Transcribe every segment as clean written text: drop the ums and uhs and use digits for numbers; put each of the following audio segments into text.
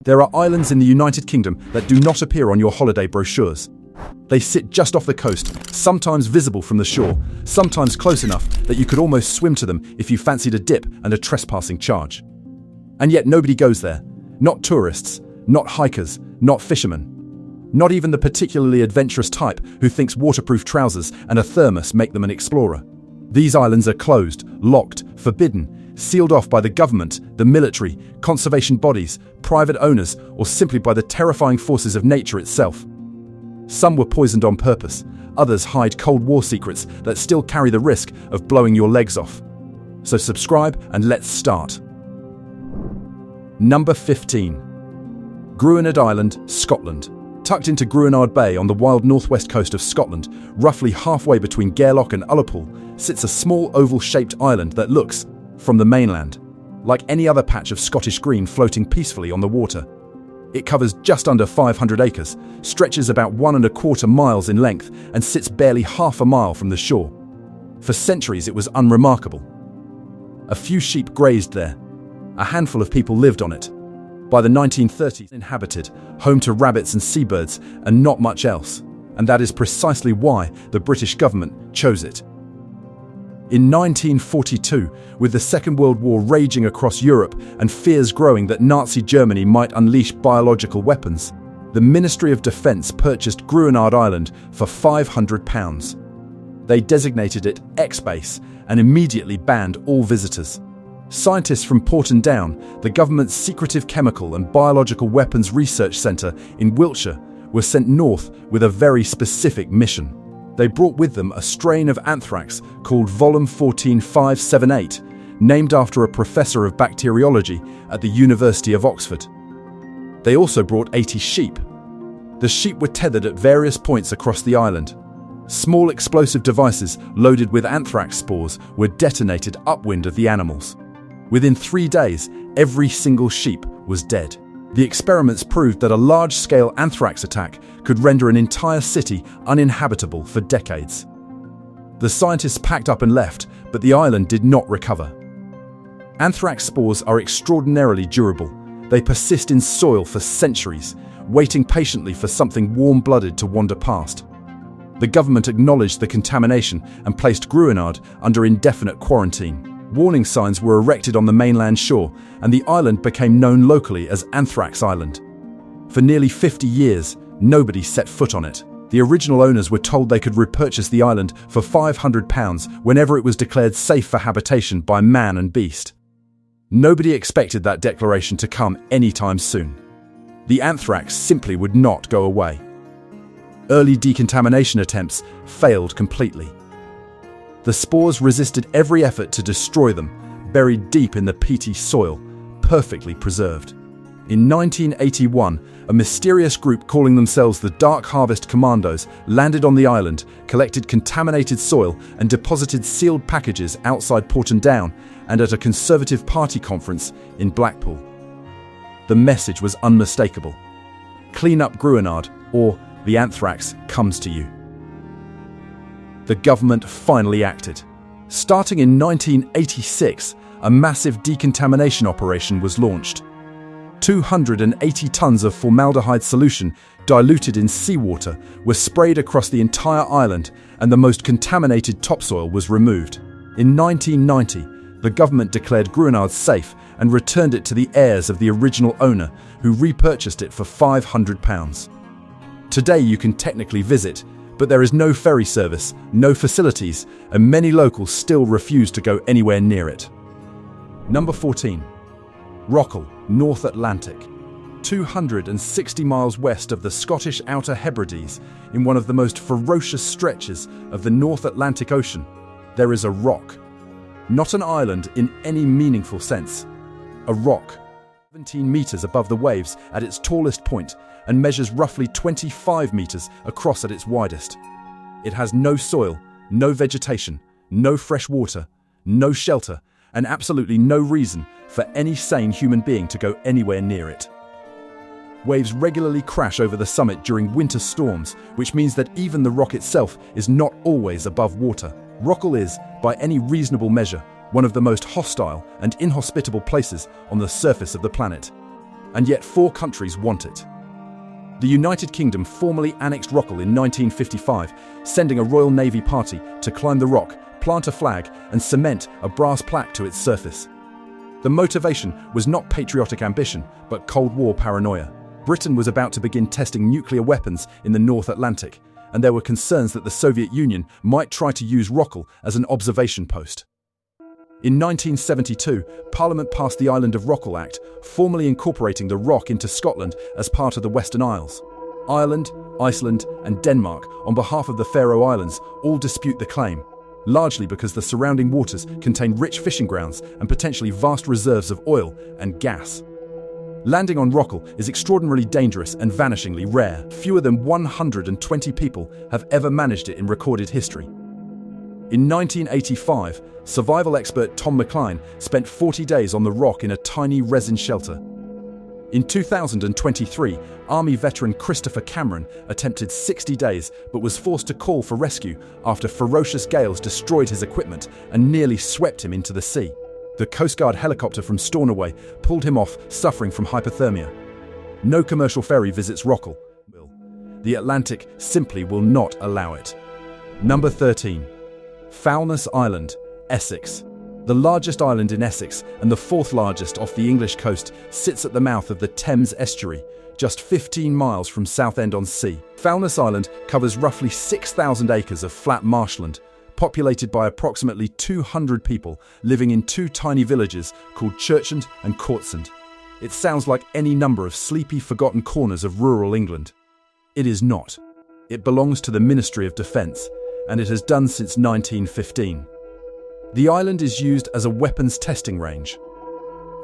There are islands in the United Kingdom that do not appear on your holiday brochures. They sit just off the coast, sometimes visible from the shore, sometimes close enough that you could almost swim to them if you fancied a dip and a trespassing charge. And yet nobody goes there. Not tourists, not hikers, not fishermen. Not even the particularly adventurous type who thinks waterproof trousers and a thermos make them an explorer. These islands are closed, locked, forbidden, sealed off by the government, the military, conservation bodies, private owners, or simply by the terrifying forces of nature itself. Some were poisoned on purpose, others hide Cold War secrets that still carry the risk of blowing your legs off. So subscribe and let's start. Number 15. Gruinard Island, Scotland. Tucked into Gruinard Bay on the wild northwest coast of Scotland, roughly halfway between Gairloch and Ullapool, sits a small oval-shaped island that looks, from the mainland, like any other patch of Scottish green floating peacefully on the water. It covers just under 500 acres, stretches about 1¼ miles in length, and sits barely half a mile from the shore. For centuries it was unremarkable. A few sheep grazed there. A handful of people lived on it. By the 1930s, inhabited, home to rabbits and seabirds, and not much else. And that is precisely why the British government chose it. In 1942, with the Second World War raging across Europe and fears growing that Nazi Germany might unleash biological weapons, the Ministry of Defence purchased Gruinard Island for £500. They designated it X-Base and immediately banned all visitors. Scientists from Porton Down, the government's secretive chemical and biological weapons research centre in Wiltshire, were sent north with a very specific mission. They brought with them a strain of anthrax called Volum 14578, named after a professor of bacteriology at the University of Oxford. They also brought 80 sheep. The sheep were tethered at various points across the island. Small explosive devices loaded with anthrax spores were detonated upwind of the animals. Within 3 days, every single sheep was dead. The experiments proved that a large-scale anthrax attack could render an entire city uninhabitable for decades. The scientists packed up and left, but the island did not recover. Anthrax spores are extraordinarily durable. They persist in soil for centuries, waiting patiently for something warm-blooded to wander past. The government acknowledged the contamination and placed Gruinard under indefinite quarantine. Warning signs were erected on the mainland shore, and the island became known locally as Anthrax Island. For nearly 50 years, nobody set foot on it. The original owners were told they could repurchase the island for £500 whenever it was declared safe for habitation by man and beast. Nobody expected that declaration to come anytime soon. The anthrax simply would not go away. Early decontamination attempts failed completely. The spores resisted every effort to destroy them, buried deep in the peaty soil, perfectly preserved. In 1981, a mysterious group calling themselves the Dark Harvest Commandos landed on the island, collected contaminated soil and deposited sealed packages outside Porton Down and at a Conservative Party conference in Blackpool. The message was unmistakable. Clean up Gruinard, or the anthrax comes to you. The government finally acted. Starting in 1986, a massive decontamination operation was launched. 280 tons of formaldehyde solution diluted in seawater were sprayed across the entire island, and the most contaminated topsoil was removed. In 1990, the government declared Gruinard safe and returned it to the heirs of the original owner, who repurchased it for £500. Today you can technically visit, but there is no ferry service, no facilities, and many locals still refuse to go anywhere near it. Number 14. Rockall, North Atlantic. 260 miles west of the Scottish Outer Hebrides, in one of the most ferocious stretches of the North Atlantic Ocean, there is a rock. Not an island in any meaningful sense. A rock, 17 meters above the waves at its tallest point, and measures roughly 25 meters across at its widest. It has no soil, no vegetation, no fresh water, no shelter, and absolutely no reason for any sane human being to go anywhere near it. Waves regularly crash over the summit during winter storms, which means that even the rock itself is not always above water. Rockall is, by any reasonable measure, one of the most hostile and inhospitable places on the surface of the planet. and yet 4 countries want it. The United Kingdom formally annexed Rockall in 1955, sending a Royal Navy party to climb the rock, plant a flag, and cement a brass plaque to its surface. The motivation was not patriotic ambition, but Cold War paranoia. Britain was about to begin testing nuclear weapons in the North Atlantic, and there were concerns that the Soviet Union might try to use Rockall as an observation post. In 1972, Parliament passed the Island of Rockall Act, formally incorporating the rock into Scotland as part of the Western Isles. Ireland, Iceland, and Denmark, on behalf of the Faroe Islands, all dispute the claim, largely because the surrounding waters contain rich fishing grounds and potentially vast reserves of oil and gas. Landing on Rockall is extraordinarily dangerous and vanishingly rare. Fewer than 120 people have ever managed it in recorded history. In 1985, survival expert Tom McLean spent 40 days on the rock in a tiny resin shelter. In 2023, Army veteran Christopher Cameron attempted 60 days but was forced to call for rescue after ferocious gales destroyed his equipment and nearly swept him into the sea. The Coast Guard helicopter from Stornoway pulled him off, suffering from hypothermia. No commercial ferry visits Rockall. The Atlantic simply will not allow it. Number 13. Foulness Island, Essex. The largest island in Essex and the 4th largest off the English coast sits at the mouth of the Thames estuary, just 15 miles from Southend-on-Sea. Foulness Island covers roughly 6,000 acres of flat marshland, populated by approximately 200 people living in 2 tiny villages called Churchend and Courtsand. It sounds like any number of sleepy, forgotten corners of rural England. It is not. It belongs to the Ministry of Defence, and it has done since 1915. The island is used as a weapons testing range.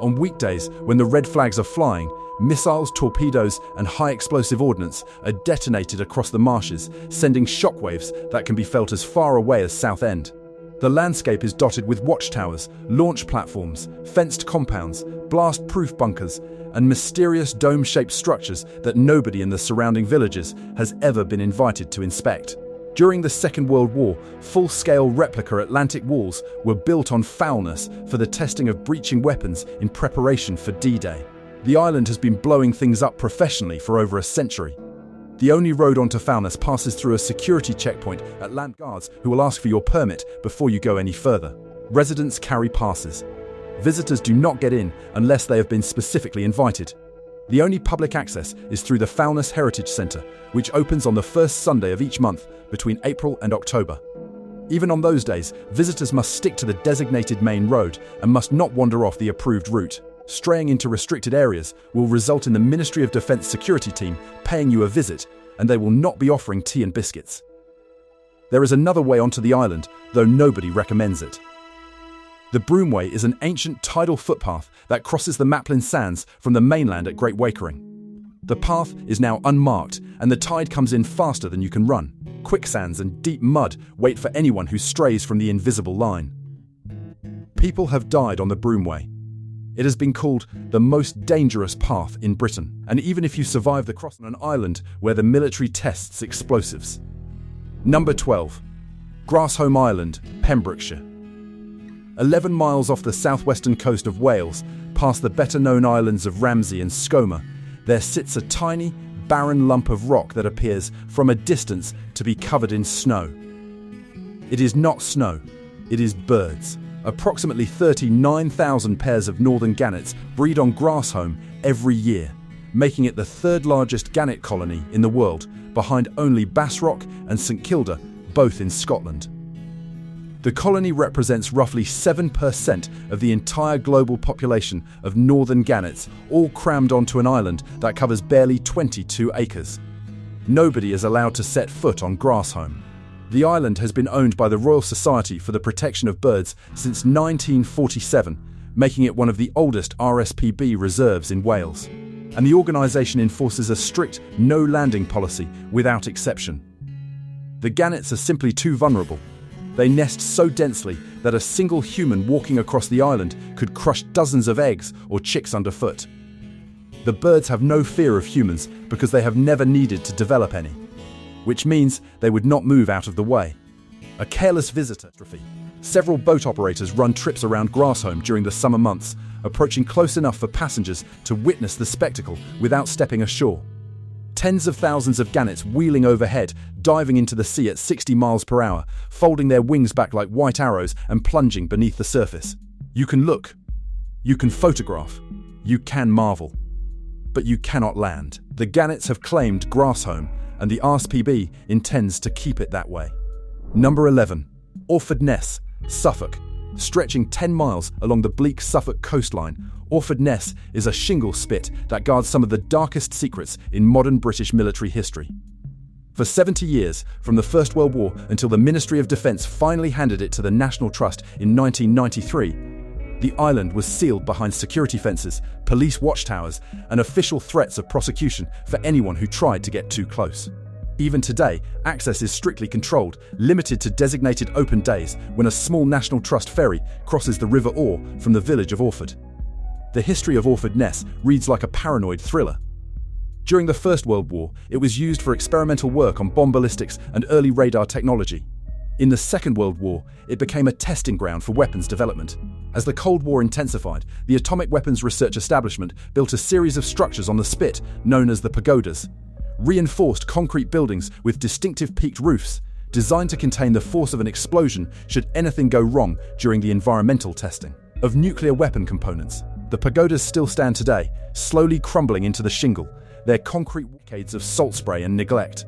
On weekdays, when the red flags are flying, missiles, torpedoes, and high-explosive ordnance are detonated across the marshes, sending shockwaves that can be felt as far away as Southend. The landscape is dotted with watchtowers, launch platforms, fenced compounds, blast-proof bunkers, and mysterious dome-shaped structures that nobody in the surrounding villages has ever been invited to inspect. During the Second World War, full-scale replica Atlantic walls were built on Foulness for the testing of breaching weapons in preparation for D-Day. The island has been blowing things up professionally for over a century. The only road onto Foulness passes through a security checkpoint at land guards who will ask for your permit before you go any further. Residents carry passes. Visitors do not get in unless they have been specifically invited. The only public access is through the Foulness Heritage Centre, which opens on the first Sunday of each month between April and October. Even on those days, visitors must stick to the designated main road and must not wander off the approved route. Straying into restricted areas will result in the Ministry of Defence security team paying you a visit, and they will not be offering tea and biscuits. There is another way onto the island, though nobody recommends it. The Broomway is an ancient tidal footpath that crosses the Maplin Sands from the mainland at Great Wakering. The path is now unmarked, and the tide comes in faster than you can run. Quicksands and deep mud wait for anyone who strays from the invisible line. People have died on the Broomway. It has been called the most dangerous path in Britain, and even if you survive the cross on an island where the military tests explosives. Number 12. Grassholm Island, Pembrokeshire. 11 miles off the southwestern coast of Wales, past the better-known islands of Ramsay and Skomer, there sits a tiny, barren lump of rock that appears from a distance to be covered in snow. It is not snow, it is birds. Approximately 39,000 pairs of northern gannets breed on Grassholm every year, making it the 3rd largest gannet colony in the world, behind only Bassrock and St Kilda, both in Scotland. The colony represents roughly 7% of the entire global population of northern gannets, all crammed onto an island that covers barely 22 acres. Nobody is allowed to set foot on Grassholm. The island has been owned by the Royal Society for the Protection of Birds since 1947, making it one of the oldest RSPB reserves in Wales. And the organisation enforces a strict no-landing policy without exception. The gannets are simply too vulnerable. They nest so densely that a single human walking across the island could crush dozens of eggs or chicks underfoot. The birds have no fear of humans because they have never needed to develop any, which means they would not move out of the way. A careless visitor. Several boat operators run trips around Grassholm during the summer months, approaching close enough for passengers to witness the spectacle without stepping ashore. Tens of thousands of gannets wheeling overhead, diving into the sea at 60 miles per hour, folding their wings back like white arrows and plunging beneath the surface. You can look, you can photograph, you can marvel, but you cannot land. The gannets have claimed Grassholm, and the RSPB intends to keep it that way. Number 11. Orford Ness, Suffolk. Stretching 10 miles along the bleak Suffolk coastline, Orford Ness is a shingle spit that guards some of the darkest secrets in modern British military history. For 70 years, from the First World War until the Ministry of Defence finally handed it to the National Trust in 1993, the island was sealed behind security fences, police watchtowers, and official threats of prosecution for anyone who tried to get too close. Even today, access is strictly controlled, limited to designated open days when a small National Trust ferry crosses the River Orr from the village of Orford. The history of Orford Ness reads like a paranoid thriller. During the First World War, it was used for experimental work on bomb ballistics and early radar technology. In the Second World War, it became a testing ground for weapons development. As the Cold War intensified, the Atomic Weapons Research Establishment built a series of structures on the spit known as the pagodas. Reinforced concrete buildings with distinctive peaked roofs, designed to contain the force of an explosion should anything go wrong during the environmental testing of nuclear weapon components. The pagodas still stand today, slowly crumbling into the shingle, their concrete decades of salt spray and neglect.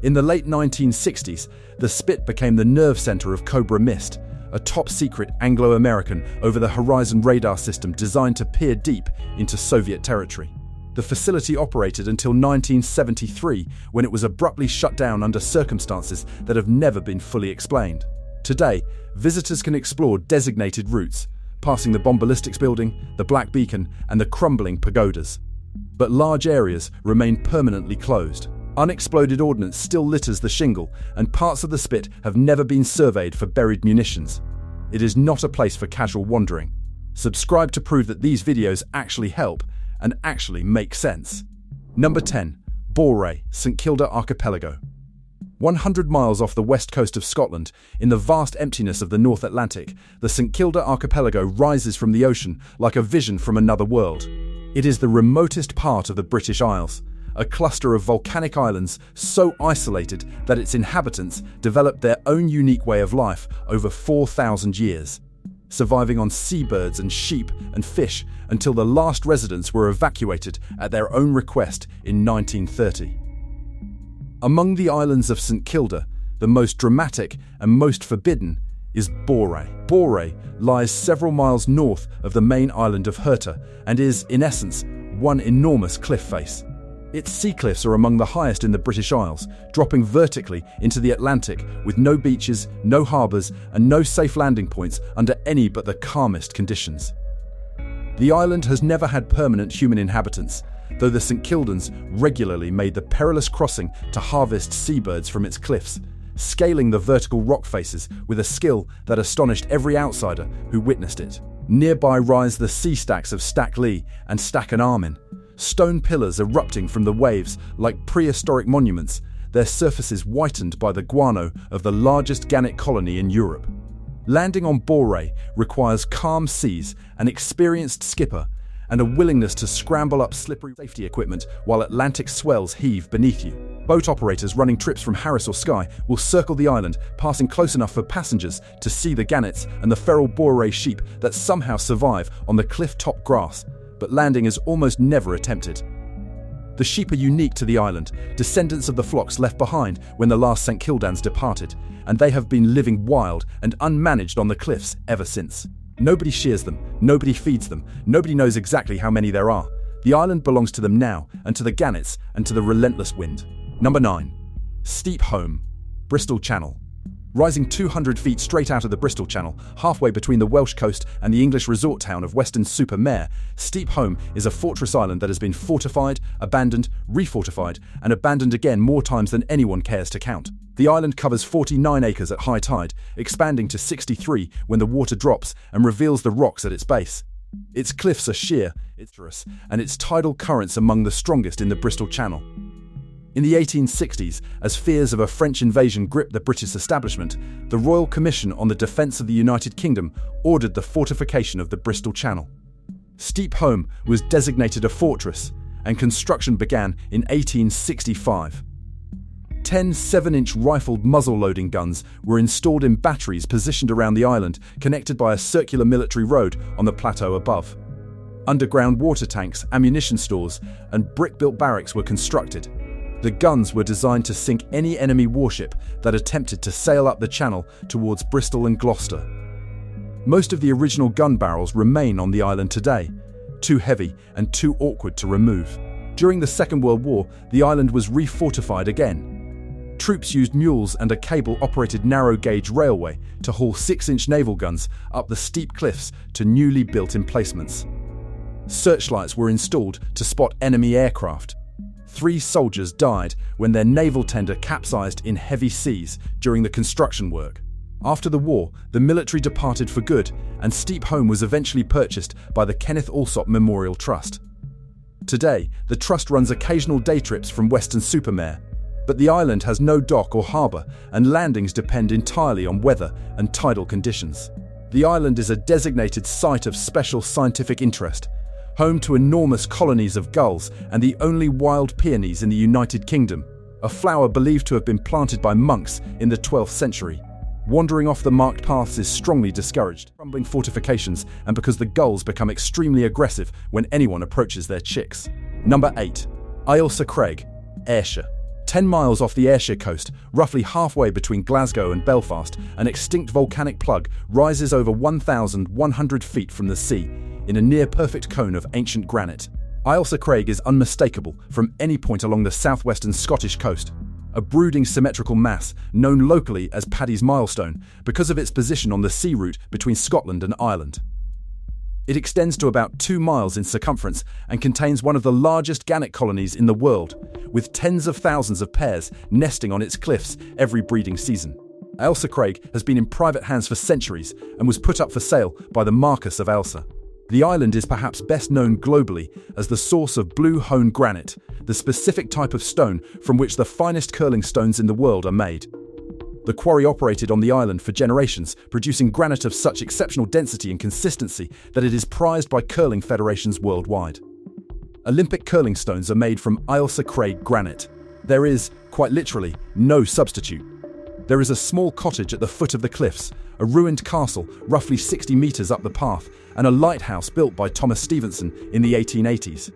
In the late 1960s, the spit became the nerve center of Cobra Mist, a top-secret Anglo-American over-the-horizon radar system designed to peer deep into Soviet territory. The facility operated until 1973, when it was abruptly shut down under circumstances that have never been fully explained. Today, visitors can explore designated routes, passing the bomb ballistics building, the Black Beacon, and the crumbling pagodas. But large areas remain permanently closed. Unexploded ordnance still litters the shingle, and parts of the spit have never been surveyed for buried munitions. It is not a place for casual wandering. Subscribe to prove that these videos actually help and actually make sense. Number 10. Borray, St Kilda Archipelago. 100 miles off the west coast of Scotland, in the vast emptiness of the North Atlantic, the St Kilda Archipelago rises from the ocean like a vision from another world. It is the remotest part of the British Isles, a cluster of volcanic islands so isolated that its inhabitants developed their own unique way of life over 4,000 years, surviving on seabirds and sheep and fish until the last residents were evacuated at their own request in 1930. Among the islands of St Kilda, the most dramatic and most forbidden is Borray. Borray lies several miles north of the main island of Herta and is, in essence, one enormous cliff face. Its sea cliffs are among the highest in the British Isles, dropping vertically into the Atlantic with no beaches, no harbours, and no safe landing points under any but the calmest conditions. The island has never had permanent human inhabitants, though the St Kildans regularly made the perilous crossing to harvest seabirds from its cliffs, scaling the vertical rock faces with a skill that astonished every outsider who witnessed it. Nearby rise the sea stacks of Stack Lee and Stack and Armin, stone pillars erupting from the waves like prehistoric monuments, their surfaces whitened by the guano of the largest gannet colony in Europe. Landing on Borray requires calm seas, an experienced skipper, and a willingness to scramble up slippery safety equipment while Atlantic swells heave beneath you. Boat operators running trips from Harris or Skye will circle the island, passing close enough for passengers to see the gannets and the feral Borray sheep that somehow survive on the cliff-top grass, but landing is almost never attempted. The sheep are unique to the island, descendants of the flocks left behind when the last St Kildans departed, and they have been living wild and unmanaged on the cliffs ever since. Nobody shears them, nobody feeds them, nobody knows exactly how many there are. The island belongs to them now, and to the gannets, and to the relentless wind. Number 9. Steep Home, Bristol Channel. Rising 200 feet straight out of the Bristol Channel, halfway between the Welsh coast and the English resort town of Weston-super-Mare, Steep Home is a fortress island that has been fortified, abandoned, refortified, and abandoned again more times than anyone cares to count. The island covers 49 acres at high tide, expanding to 63 when the water drops and reveals the rocks at its base. Its cliffs are sheer, and its tidal currents among the strongest in the Bristol Channel. In the 1860s, as fears of a French invasion gripped the British establishment, the Royal Commission on the Defence of the United Kingdom ordered the fortification of the Bristol Channel. Steep Home was designated a fortress, and construction began in 1865. 10 7-inch rifled muzzle-loading guns were installed in batteries positioned around the island, connected by a circular military road on the plateau above. Underground water tanks, ammunition stores, and brick-built barracks were constructed. The guns were designed to sink any enemy warship that attempted to sail up the channel towards Bristol and Gloucester. Most of the original gun barrels remain on the island today, too heavy and too awkward to remove. During the Second World War, the island was refortified again. Troops used mules and a cable-operated narrow-gauge railway to haul 6-inch naval guns up the steep cliffs to newly built emplacements. Searchlights were installed to spot enemy aircraft. 3 soldiers died when their naval tender capsized in heavy seas during the construction work. After the war, the military departed for good, and Steep Home was eventually purchased by the Kenneth Allsop Memorial Trust. Today, the trust runs occasional day trips from Weston-super-Mare, but the island has no dock or harbour, and landings depend entirely on weather and tidal conditions. The island is a designated site of special scientific interest, home to enormous colonies of gulls and the only wild peonies in the United Kingdom, a flower believed to have been planted by monks in the 12th century. Wandering off the marked paths is strongly discouraged. Crumbling fortifications, and because the gulls become extremely aggressive when anyone approaches their chicks. Number 8. Ailsa Craig, Ayrshire. 10 miles off the Ayrshire coast, roughly halfway between Glasgow and Belfast, an extinct volcanic plug rises over 1,100 feet from the sea in a near-perfect cone of ancient granite. Ailsa Craig is unmistakable from any point along the southwestern Scottish coast, a brooding symmetrical mass known locally as Paddy's Milestone because of its position on the sea route between Scotland and Ireland. It extends to about 2 miles in circumference and contains one of the largest gannet colonies in the world, with tens of thousands of pairs nesting on its cliffs every breeding season. Ailsa Craig has been in private hands for centuries and was put up for sale by the Marquess of Ailsa. The island is perhaps best known globally as the source of blue hone granite, the specific type of stone from which the finest curling stones in the world are made. The quarry operated on the island for generations, producing granite of such exceptional density and consistency that it is prized by curling federations worldwide. Olympic curling stones are made from Ailsa Craig granite. There is, quite literally, no substitute. There is a small cottage at the foot of the cliffs, a ruined castle roughly 60 meters up the path, and a lighthouse built by Thomas Stevenson in the 1880s.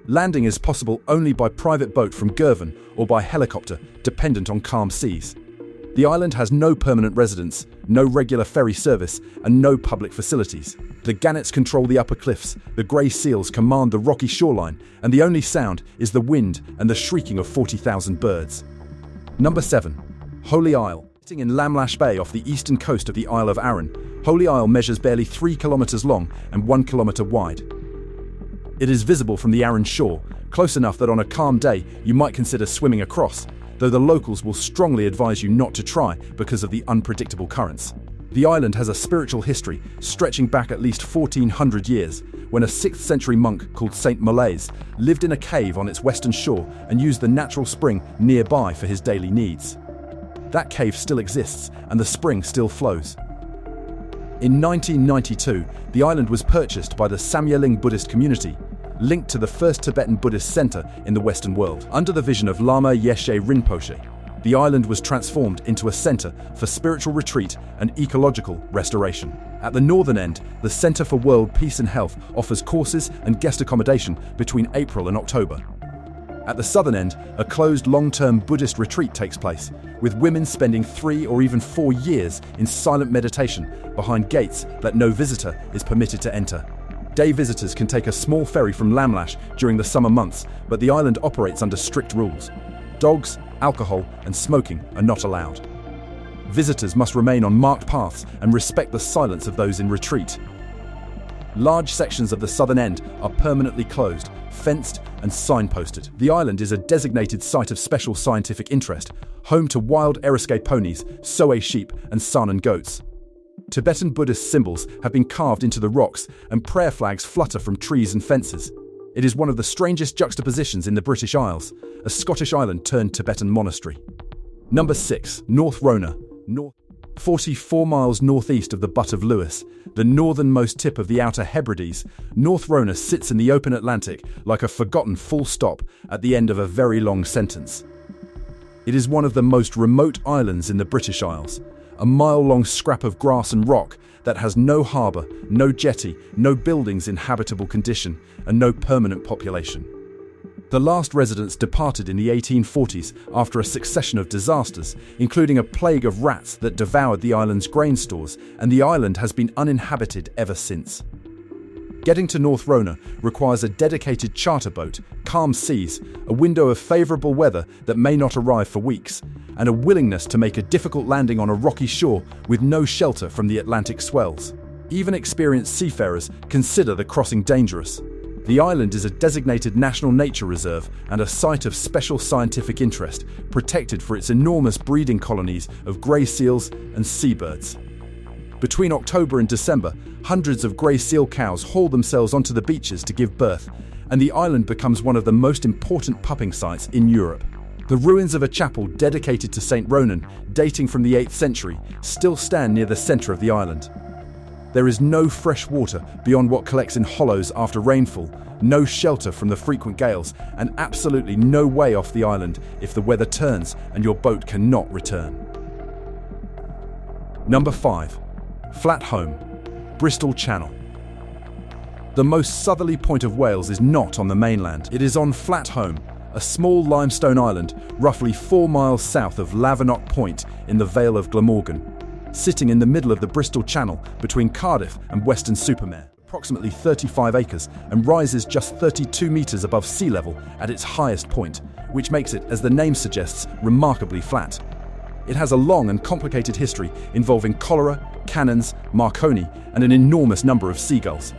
Landing is possible only by private boat from Girvan or by helicopter, dependent on calm seas. The island has no permanent residents, no regular ferry service, and no public facilities. The gannets control the upper cliffs, the grey seals command the rocky shoreline, and the only sound is the wind and the shrieking of 40,000 birds. Number 7. Holy Isle. Sitting in Lamlash Bay off the eastern coast of the Isle of Arran, Holy Isle measures barely 3 kilometres long and 1 kilometre wide. It is visible from the Arran shore, close enough that on a calm day you might consider swimming across, though the locals will strongly advise you not to try because of the unpredictable currents. The island has a spiritual history stretching back at least 1,400 years, when a 6th century monk called Saint Molaise lived in a cave on its western shore and used the natural spring nearby for his daily needs. That cave still exists, and the spring still flows. In 1992, the island was purchased by the Samyeling Buddhist community, linked to the first Tibetan Buddhist center in the Western world. Under the vision of Lama Yeshe Rinpoche, the island was transformed into a center for spiritual retreat and ecological restoration. At the northern end, the Center for World Peace and Health offers courses and guest accommodation between April and October. At the southern end, a closed long-term Buddhist retreat takes place, with women spending 3 or even 4 years in silent meditation behind gates that no visitor is permitted to enter. Day visitors can take a small ferry from Lamlash during the summer months, but the island operates under strict rules. Dogs, alcohol, and smoking are not allowed. Visitors must remain on marked paths and respect the silence of those in retreat. Large sections of the southern end are permanently closed, fenced, and signposted. The island is a designated site of special scientific interest, home to wild Eriskay ponies, Soay sheep, and Saanen goats. Tibetan Buddhist symbols have been carved into the rocks, and prayer flags flutter from trees and fences. It is one of the strangest juxtapositions in the British Isles, a Scottish island turned Tibetan monastery. Number 6. North Rona. 44 miles northeast of the Butt of Lewis, the northernmost tip of the Outer Hebrides, North Rona sits in the open Atlantic like a forgotten full stop at the end of a very long sentence. It is one of the most remote islands in the British Isles, a mile-long scrap of grass and rock that has no harbour, no jetty, no buildings in habitable condition, and no permanent population. The last residents departed in the 1840s after a succession of disasters, including a plague of rats that devoured the island's grain stores, and the island has been uninhabited ever since. Getting to North Rona requires a dedicated charter boat, calm seas, a window of favourable weather that may not arrive for weeks, and a willingness to make a difficult landing on a rocky shore with no shelter from the Atlantic swells. Even experienced seafarers consider the crossing dangerous. The island is a designated national nature reserve and a site of special scientific interest, protected for its enormous breeding colonies of grey seals and seabirds. Between October and December, hundreds of grey seal cows haul themselves onto the beaches to give birth, and the island becomes one of the most important pupping sites in Europe. The ruins of a chapel dedicated to Saint Ronan, dating from the 8th century, still stand near the centre of the island. There is no fresh water beyond what collects in hollows after rainfall, no shelter from the frequent gales, and absolutely no way off the island if the weather turns and your boat cannot return. Number 5. Flatholm, Bristol Channel. The most southerly point of Wales is not on the mainland. It is on Flatholm, a small limestone island roughly 4 miles south of Lavernock Point in the Vale of Glamorgan, sitting in the middle of the Bristol Channel between Cardiff and Weston-super-Mare, approximately 35 acres, and rises just 32 metres above sea level at its highest point, which makes it, as the name suggests, remarkably flat. It has a long and complicated history involving cholera, cannons, Marconi, and an enormous number of seagulls.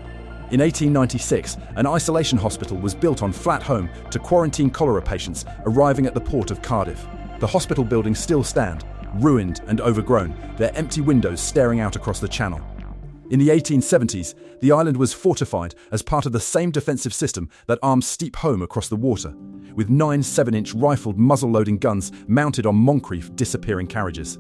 In 1896, an isolation hospital was built on Flatholm to quarantine cholera patients arriving at the port of Cardiff. The hospital buildings still stand, ruined and overgrown, their empty windows staring out across the channel. In the 1870s, the island was fortified as part of the same defensive system that armed Steep Home across the water, with 9 7-inch rifled muzzle-loading guns mounted on Moncrief disappearing carriages.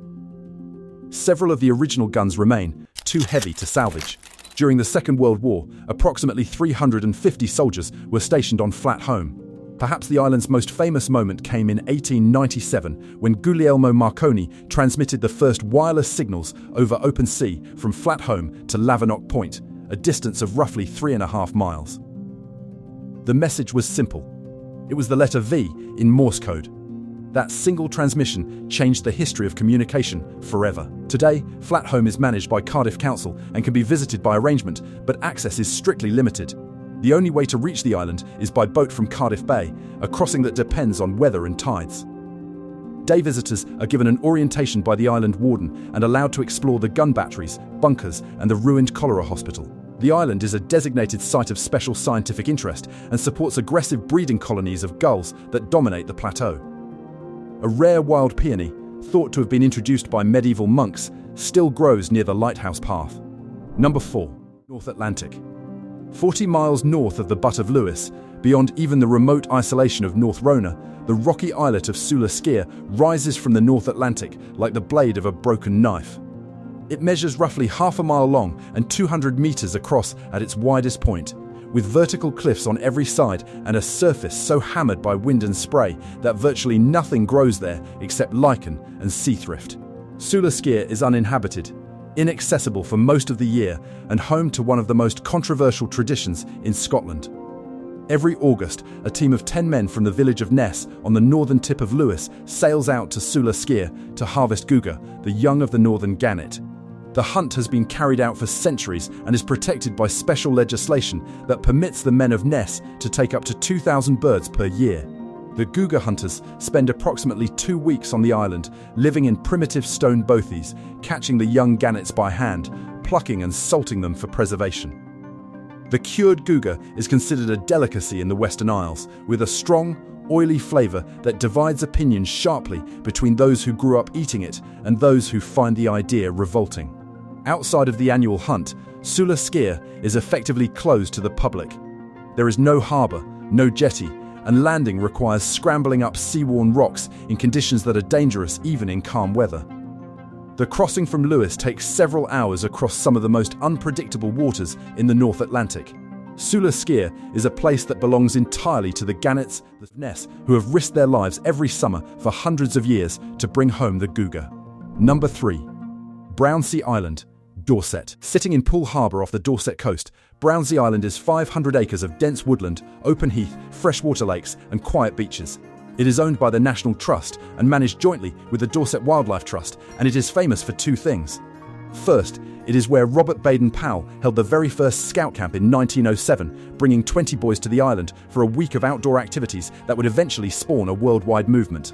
Several of the original guns remain, too heavy to salvage. During the Second World War, approximately 350 soldiers were stationed on Flatholm. Perhaps the island's most famous moment came in 1897 when Guglielmo Marconi transmitted the first wireless signals over open sea from Flatholm to Lavernock Point, a distance of roughly 3.5 miles. The message was simple. It was the letter V in Morse code. That single transmission changed the history of communication forever. Today, Flatholm is managed by Cardiff Council and can be visited by arrangement, but access is strictly limited. The only way to reach the island is by boat from Cardiff Bay, a crossing that depends on weather and tides. Day visitors are given an orientation by the island warden and allowed to explore the gun batteries, bunkers, and the ruined cholera hospital. The island is a designated site of special scientific interest and supports aggressive breeding colonies of gulls that dominate the plateau. A rare wild peony, thought to have been introduced by medieval monks, still grows near the lighthouse path. Number 4. North Atlantic. 40 miles north of the Butt of Lewis, beyond even the remote isolation of North Rona, the rocky islet of Sula Skier rises from the North Atlantic like the blade of a broken knife. It measures roughly half a mile long and 200 meters across at its widest point, with vertical cliffs on every side and a surface so hammered by wind and spray that virtually nothing grows there except lichen and sea thrift. Sula Skier is uninhabited, inaccessible for most of the year, and home to one of the most controversial traditions in Scotland. Every August, a team of 10 men from the village of Ness on the northern tip of Lewis sails out to Sula Skier to harvest guga, the young of the northern gannet. The hunt has been carried out for centuries and is protected by special legislation that permits the men of Ness to take up to 2,000 birds per year. The guga hunters spend approximately 2 weeks on the island, living in primitive stone bothies, catching the young gannets by hand, plucking and salting them for preservation. The cured guga is considered a delicacy in the Western Isles, with a strong, oily flavour that divides opinions sharply between those who grew up eating it and those who find the idea revolting. Outside of the annual hunt, Sula Skier is effectively closed to the public. There is no harbour, no jetty, and landing requires scrambling up sea-worn rocks in conditions that are dangerous even in calm weather. The crossing from Lewis takes several hours across some of the most unpredictable waters in the North Atlantic. Sula Skier is a place that belongs entirely to the Gannets, the Ness, who have risked their lives every summer for hundreds of years to bring home the Guga. Number 3. Brownsea Island, Dorset. Sitting in Poole Harbour off the Dorset coast, Brownsea Island is 500 acres of dense woodland, open heath, freshwater lakes, and quiet beaches. It is owned by the National Trust and managed jointly with the Dorset Wildlife Trust, and it is famous for two things. First, it is where Robert Baden-Powell held the very first scout camp in 1907, bringing 20 boys to the island for a week of outdoor activities that would eventually spawn a worldwide movement.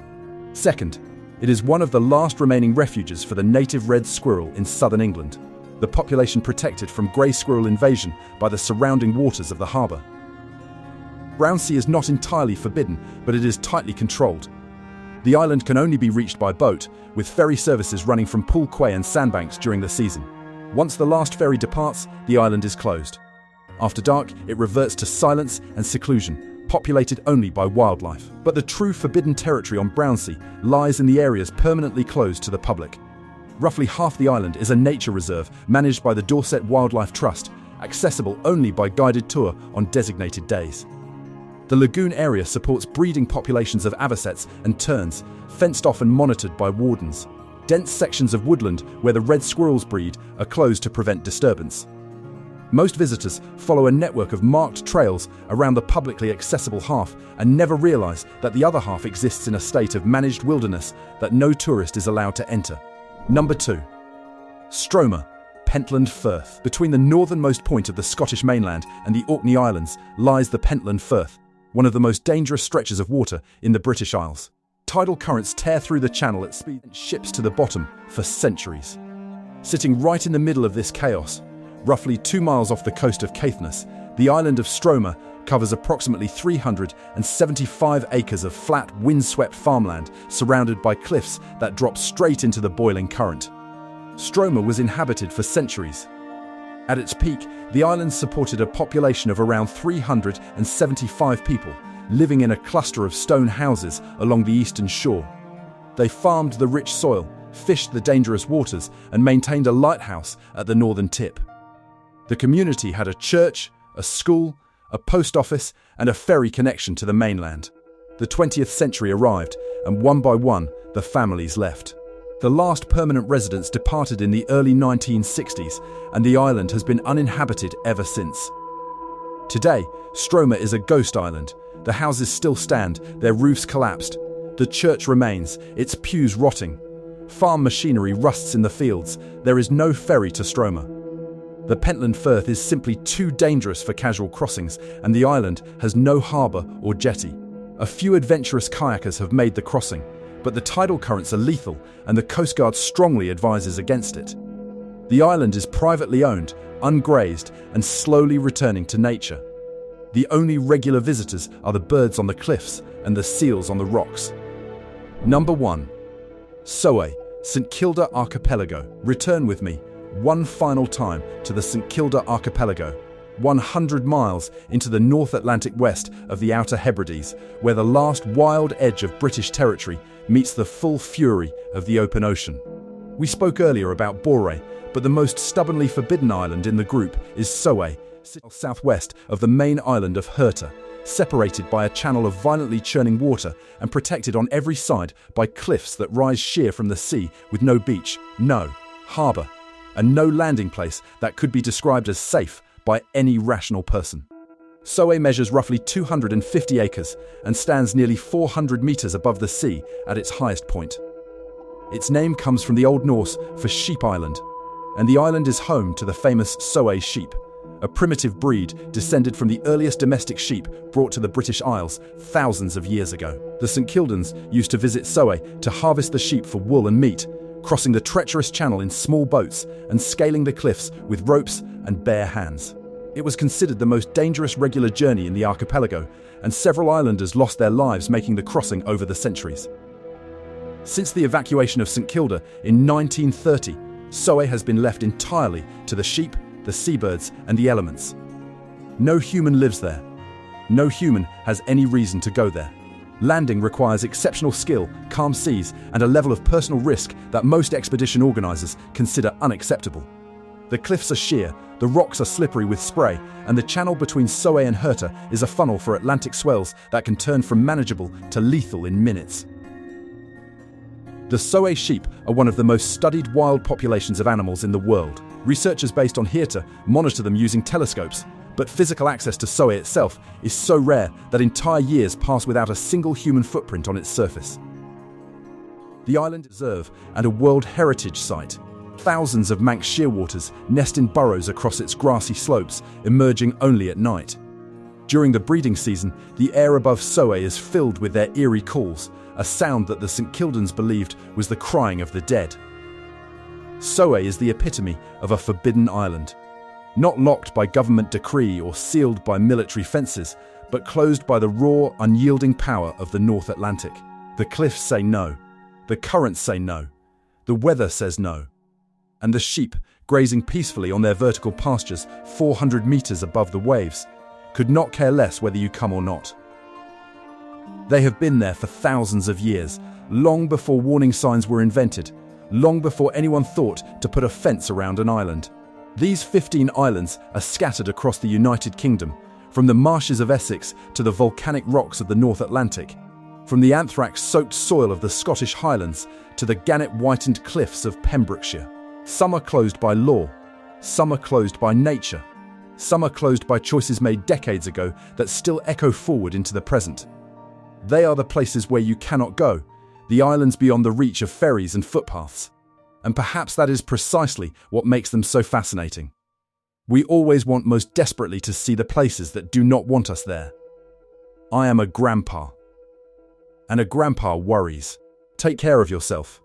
Second, it is one of the last remaining refuges for the native red squirrel in southern England, the population protected from grey squirrel invasion by the surrounding waters of the harbour. Brownsea is not entirely forbidden, but it is tightly controlled. The island can only be reached by boat, with ferry services running from Poole Quay and Sandbanks during the season. Once the last ferry departs, the island is closed. After dark, it reverts to silence and seclusion, populated only by wildlife. But the true forbidden territory on Brownsea lies in the areas permanently closed to the public. Roughly half the island is a nature reserve managed by the Dorset Wildlife Trust, accessible only by guided tour on designated days. The lagoon area supports breeding populations of avocets and terns, fenced off and monitored by wardens. Dense sections of woodland where the red squirrels breed are closed to prevent disturbance. Most visitors follow a network of marked trails around the publicly accessible half and never realise that the other half exists in a state of managed wilderness that no tourist is allowed to enter. Number 2. Stroma, Pentland Firth. Between the northernmost point of the Scottish mainland and the Orkney Islands lies the Pentland Firth, one of the most dangerous stretches of water in the British Isles. Tidal currents tear through the channel at speed and ships to the bottom for centuries. Sitting right in the middle of this chaos, roughly 2 miles off the coast of Caithness, the island of Stroma covers approximately 375 acres of flat, windswept farmland surrounded by cliffs that drop straight into the boiling current. Stroma was inhabited for centuries. At its peak, the island supported a population of around 375 people, living in a cluster of stone houses along the eastern shore. They farmed the rich soil, fished the dangerous waters, and maintained a lighthouse at the northern tip. The community had a church, a school, a post office, and a ferry connection to the mainland. The 20th century arrived, and one by one, the families left. The last permanent residents departed in the early 1960s, and the island has been uninhabited ever since. Today, Stroma is a ghost island. The houses still stand, their roofs collapsed. The church remains, its pews rotting. Farm machinery rusts in the fields. There is no ferry to Stroma. The Pentland Firth is simply too dangerous for casual crossings, and the island has no harbour or jetty. A few adventurous kayakers have made the crossing, but the tidal currents are lethal, and the Coast Guard strongly advises against it. The island is privately owned, ungrazed, and slowly returning to nature. The only regular visitors are the birds on the cliffs and the seals on the rocks. Number 1. Soay, St Kilda Archipelago. Return with me one final time to the St Kilda Archipelago, 100 miles into the North Atlantic west of the Outer Hebrides, where the last wild edge of British territory meets the full fury of the open ocean. We spoke earlier about Boré, but the most stubbornly forbidden island in the group is Soay, southwest of the main island of Herta, separated by a channel of violently churning water and protected on every side by cliffs that rise sheer from the sea with no beach, no harbour, and no landing place that could be described as safe by any rational person. Soay measures roughly 250 acres and stands nearly 400 metres above the sea at its highest point. Its name comes from the Old Norse for Sheep Island, and the island is home to the famous Soay sheep, a primitive breed descended from the earliest domestic sheep brought to the British Isles thousands of years ago. The St Kildans used to visit Soay to harvest the sheep for wool and meat, crossing the treacherous channel in small boats and scaling the cliffs with ropes and bare hands. It was considered the most dangerous regular journey in the archipelago, and several islanders lost their lives making the crossing over the centuries. Since the evacuation of St Kilda in 1930, Soay has been left entirely to the sheep, the seabirds, and the elements. No human lives there. No human has any reason to go there. Landing requires exceptional skill, calm seas, and a level of personal risk that most expedition organizers consider unacceptable. The cliffs are sheer, the rocks are slippery with spray, and the channel between Soay and Herta is a funnel for Atlantic swells that can turn from manageable to lethal in minutes. The Soay sheep are one of the most studied wild populations of animals in the world. Researchers based on Herta monitor them using telescopes, but physical access to Soay itself is so rare that entire years pass without a single human footprint on its surface. The island is a reserve and a World Heritage Site. Thousands of Manx shearwaters nest in burrows across its grassy slopes, emerging only at night. During the breeding season, the air above Soay is filled with their eerie calls, a sound that the St Kildans believed was the crying of the dead. Soay is the epitome of a forbidden island. Not locked by government decree or sealed by military fences, but closed by the raw, unyielding power of the North Atlantic. The cliffs say no. The currents say no. The weather says no. And the sheep, grazing peacefully on their vertical pastures 400 meters above the waves, could not care less whether you come or not. They have been there for thousands of years, long before warning signs were invented, long before anyone thought to put a fence around an island. These 15 islands are scattered across the United Kingdom, from the marshes of Essex to the volcanic rocks of the North Atlantic, from the anthrax-soaked soil of the Scottish Highlands to the gannet-whitened cliffs of Pembrokeshire. Some are closed by law, some are closed by nature, some are closed by choices made decades ago that still echo forward into the present. They are the places where you cannot go, the islands beyond the reach of ferries and footpaths. And perhaps that is precisely what makes them so fascinating. We always want most desperately to see the places that do not want us there. I am a grandpa. And a grandpa worries. Take care of yourself.